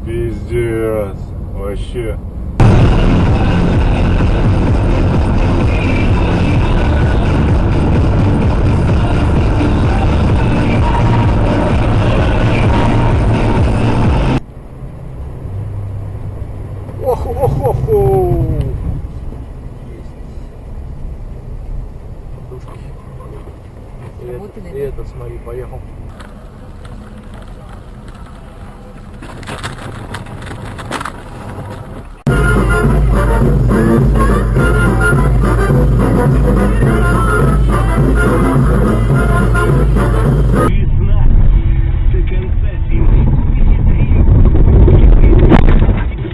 Пиздец. Вообще. Ох-ох-ох-ох. И этот, смотри, поехал.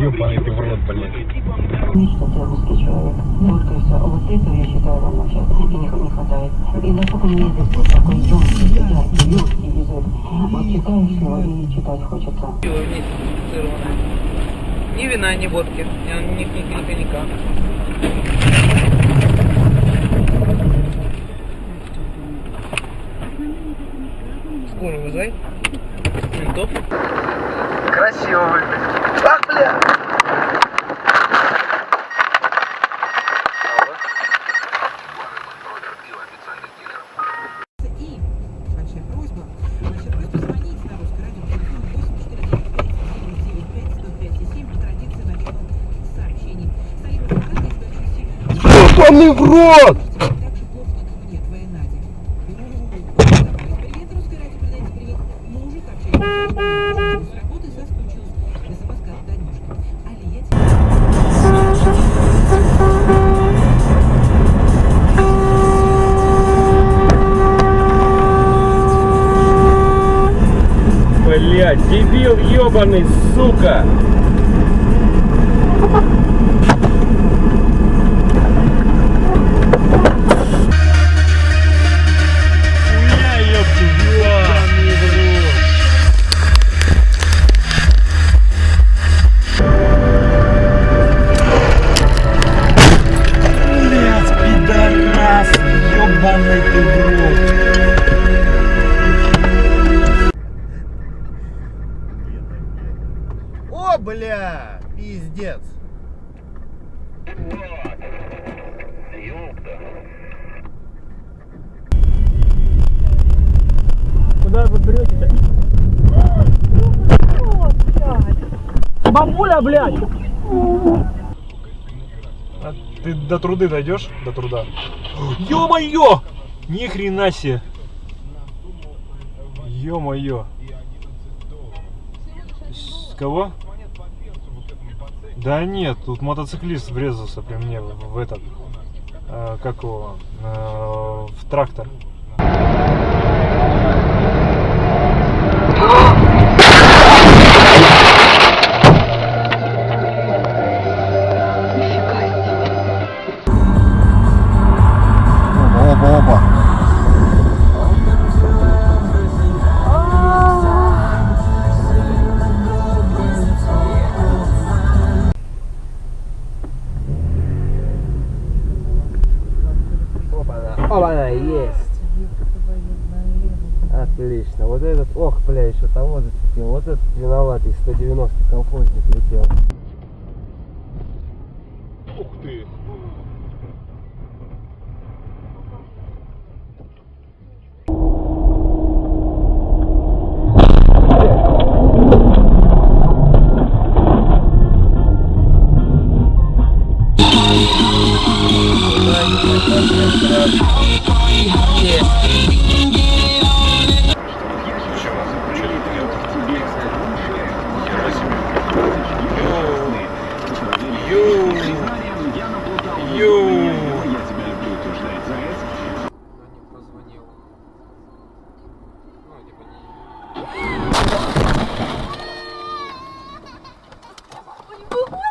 Ёбаный ты в рот, блядь. Что ты русский человек. Ну вот, кажется, вот этого я считаю вам вообще и не хватает. И насколько мне язык вот такой ёмкий язык. Вот читаешь его и читать хочется. Ни вина, ни водки, ни коньяка. Скорую вызывай. Ментов. Красиво выглядит. Ах, бля! И большая просьба звонить на русское радио телефон 8495-995-105-7 по традиции военных сообщений. Стоит разговаривать с большой силой. Ёбаный в рот! Так же плохо, как и мне, твоя Надя. Привет, русское радио, передайте привет мужу, как же с работы соскучилась. Я запаска от Данюшки. Али, я тебя... Блядь, дебил ёбаный, сука! Хуя, ёпта, ёбаный в рот! Блядь, пидорас, ёбаный ты в рот! О, бля! Пиздец! Куда вы берете-то? Бабуля, блядь! А ты до труды дойдешь? До труда. Ё-моё! Ни хрена себе! Ё-моё! С кого? Да нет, тут мотоциклист врезался при мне в этот, как его, в трактор. Оба-оба-оба. Оба-на, есть. Отлично. Вот этот, ох, бля, еще того зацепил. Вот этот виноватый 190 колхозник летел. Ух ты! Выходит!